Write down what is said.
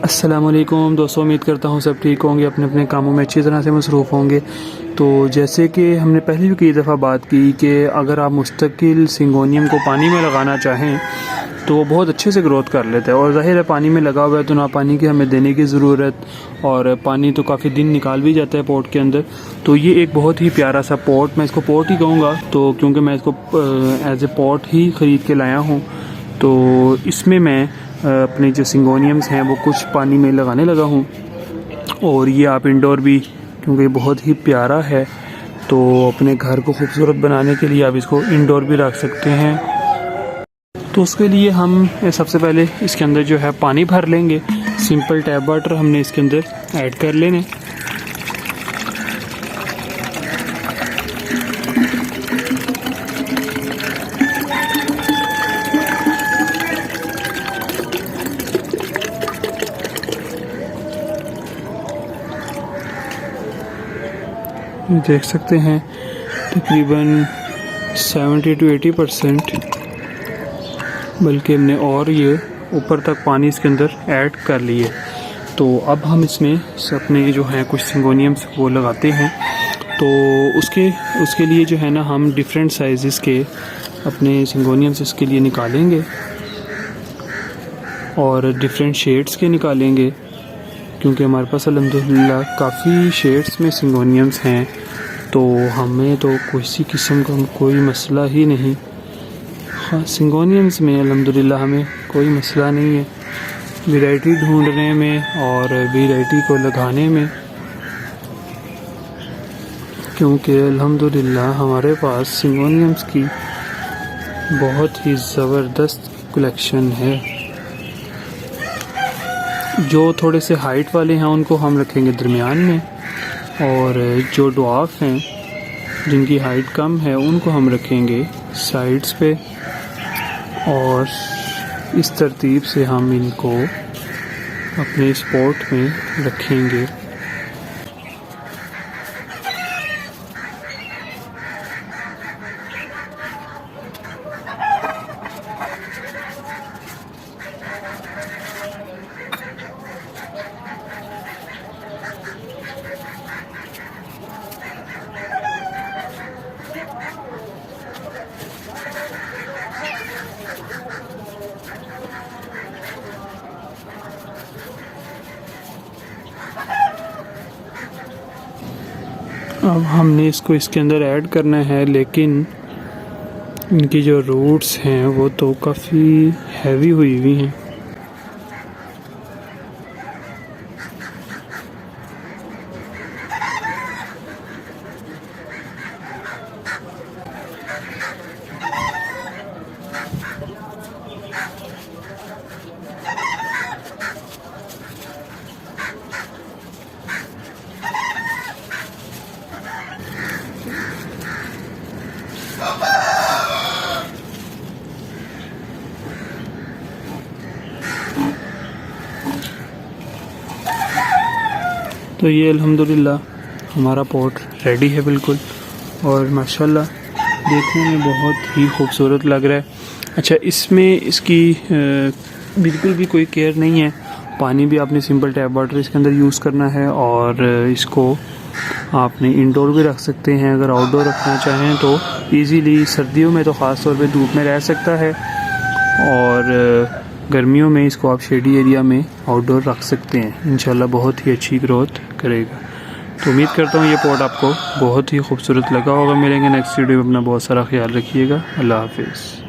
अस्सलामुअलैकुम दोस्तों, उम्मीद करता हूँ सब ठीक होंगे, अपने अपने कामों में अच्छी तरह से मसरूफ़ होंगे। तो जैसे कि हमने पहले भी कई दफ़ा बात की कि अगर आप मुस्तकिल सिंगोनियम को पानी में लगाना चाहें तो वो बहुत अच्छे से ग्रोथ कर लेता है। और ज़ाहिर है पानी में लगा हुआ है तो ना पानी की हमें देने की ज़रूरत, और पानी तो काफ़ी दिन निकाल भी जाता है पॉट के अंदर। तो ये एक बहुत ही प्यारा सा पॉट, मैं इसको पॉट ही कहूँगा तो क्योंकि मैं इसको एज ए पॉट ही ख़रीद के लाया हूँ। तो इसमें मैं अपने जो सिंगोनियम्स हैं वो कुछ पानी में लगाने लगा हूँ। और ये आप इंडोर भी, क्योंकि ये बहुत ही प्यारा है, तो अपने घर को खूबसूरत बनाने के लिए आप इसको इंडोर भी रख सकते हैं। तो उसके लिए हम सबसे पहले इसके अंदर जो है पानी भर लेंगे। सिंपल टैप वाटर हमने इसके अंदर ऐड कर लेने। देख सकते हैं तकरीबन 70 to 80%, बल्कि हमने और ये ऊपर तक पानी इसके अंदर ऐड कर लिए। तो अब हम इसमें अपने जो हैं कुछ सिंगोनियम्स वो लगाते हैं। तो उसके लिए जो है ना हम डिफरेंट साइज़ के अपने सिंगोनियम्स इसके लिए निकालेंगे और डिफरेंट शेड्स के निकालेंगे, क्योंकि हमारे पास अल्हम्दुलिल्लाह काफ़ी शेड्स में सिंगोनियम्स हैं। तो हमें तो किसी किस्म का कोई मसला ही नहीं। हाँ, सिंगोनियम्स में अल्हम्दुलिल्लाह हमें कोई मसला नहीं है वैरायटी ढूंढने में और वैरायटी को लगाने में, क्योंकि अल्हम्दुलिल्लाह हमारे पास सिंगोनियम्स की बहुत ही ज़बरदस्त कलेक्शन है। जो थोड़े से हाइट वाले हैं उनको हम रखेंगे दरमियान में, और जो ड्वार्फ हैं जिनकी हाइट कम है उनको हम रखेंगे साइड्स पे। और इस तरतीब से हम इनको अपने स्पॉट में रखेंगे। अब हमने इसको इसके अंदर ऐड करना है, लेकिन इनकी जो रूट्स हैं वो तो काफ़ी हैवी हुई हैं। तो ये अल्हम्दुलिल्लाह हमारा पॉट रेडी है बिल्कुल, और माशाल्लाह देखने में बहुत ही खूबसूरत लग रहा है। अच्छा, इसमें इसकी बिल्कुल भी कोई केयर नहीं है। पानी भी आपने सिंपल टैप वाटर इसके अंदर यूज़ करना है, और इसको आपने इंडोर भी रख सकते हैं। अगर आउटडोर रखना चाहें तो इजीली, सर्दियों में तो ख़ास तौर पे धूप में रह सकता है, और गर्मियों में इसको आप शेडी एरिया में आउटडोर रख सकते हैं। इंशाल्लाह बहुत ही अच्छी ग्रोथ करेगा। तो उम्मीद करता हूँ ये पॉट आपको बहुत ही खूबसूरत लगा होगा। मिलेंगे नेक्स्ट वीडियो में। अपना बहुत सारा ख्याल रखिएगा। अल्लाह हाफिज़।